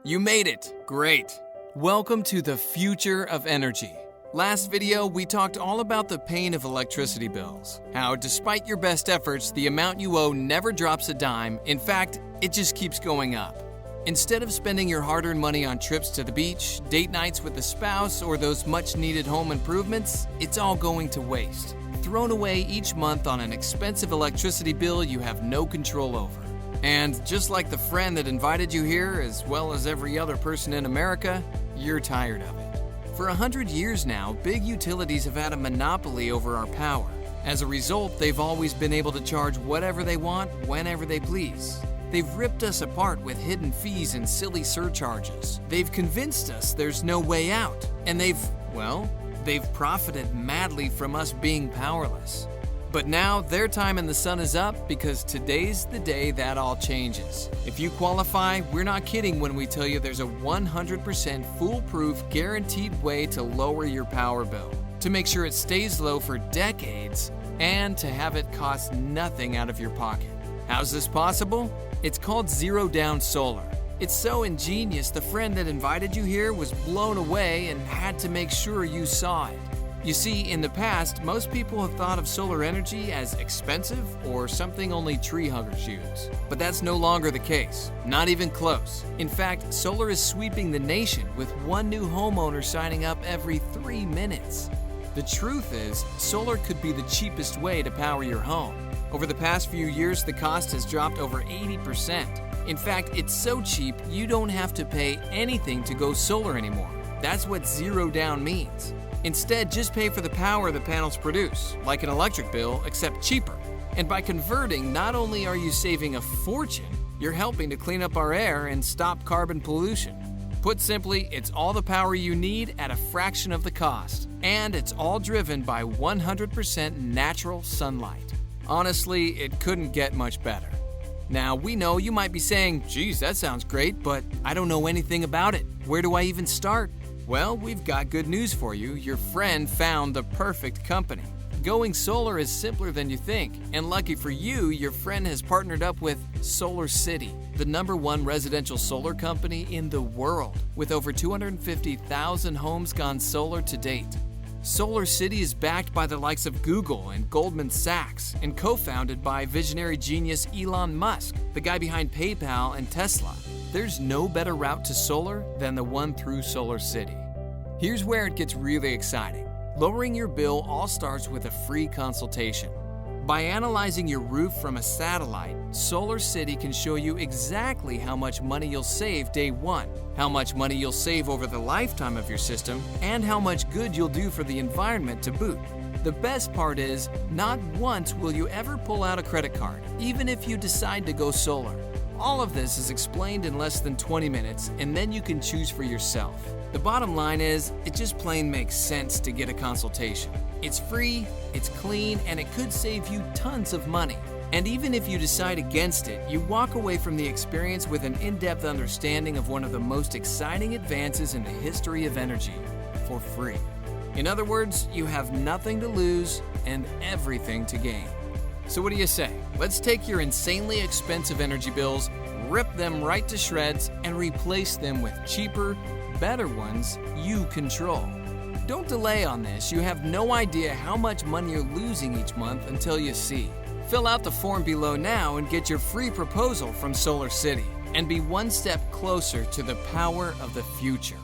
You made it! Great! Welcome to the future of energy. Last video, we talked all about the pain of electricity bills. How, despite your best efforts, the amount you owe never drops a dime. In fact, it just keeps going up. Instead of spending your hard-earned money on trips to the beach, date nights with the spouse, or those much-needed home improvements, it's all going to waste. Thrown away each month on an expensive electricity bill you have no control over. And just like the friend that invited you here, as well as every other person in America, you're tired of it. For 100 years now, big utilities have had a monopoly over our power. As a result, they've always been able to charge whatever they want, whenever they please. They've ripped us apart with hidden fees and silly surcharges. They've convinced us there's no way out. And they've profited madly from us being powerless. But now, their time in the sun is up because today's the day that all changes. If you qualify, we're not kidding when we tell you there's a 100% foolproof, guaranteed way to lower your power bill, to make sure it stays low for decades, and to have it cost nothing out of your pocket. How's this possible? It's called Zero Down Solar. It's so ingenious, the friend that invited you here was blown away and had to make sure you saw it. You see, in the past, most people have thought of solar energy as expensive or something only tree huggers use. But that's no longer the case, not even close. In fact, solar is sweeping the nation with one new homeowner signing up every 3 minutes. The truth is, solar could be the cheapest way to power your home. Over the past few years, the cost has dropped over 80%. In fact, it's so cheap, you don't have to pay anything to go solar anymore. That's what zero down means. Instead, just pay for the power the panels produce, like an electric bill, except cheaper. And by converting, not only are you saving a fortune, you're helping to clean up our air and stop carbon pollution. Put simply, it's all the power you need at a fraction of the cost. And it's all driven by 100% natural sunlight. Honestly, it couldn't get much better. Now, we know you might be saying, geez, that sounds great, but I don't know anything about it. Where do I even start? Well, we've got good news for you. Your friend found the perfect company. Going solar is simpler than you think, and lucky for you, your friend has partnered up with Solar City, the #1 residential solar company in the world, with over 250,000 homes gone solar to date. Solar City is backed by the likes of Google and Goldman Sachs, and co-founded by visionary genius Elon Musk, the guy behind PayPal and Tesla. There's no better route to solar than the one through Solar City. Here's where it gets really exciting. Lowering your bill all starts with a free consultation. By analyzing your roof from a satellite, Solar City can show you exactly how much money you'll save day one, how much money you'll save over the lifetime of your system, and how much good you'll do for the environment to boot. The best part is, not once will you ever pull out a credit card, even if you decide to go solar. All of this is explained in less than 20 minutes, and then you can choose for yourself. The bottom line is, it just plain makes sense to get a consultation. It's free, it's clean, and it could save you tons of money. And even if you decide against it, you walk away from the experience with an in-depth understanding of one of the most exciting advances in the history of energy, for free. In other words, you have nothing to lose and everything to gain. So what do you say? Let's take your insanely expensive energy bills, rip them right to shreds, and replace them with cheaper, better ones you control. Don't delay on this. You have no idea how much money you're losing each month until you see. Fill out the form below now and get your free proposal from Solar City, and be one step closer to the power of the future.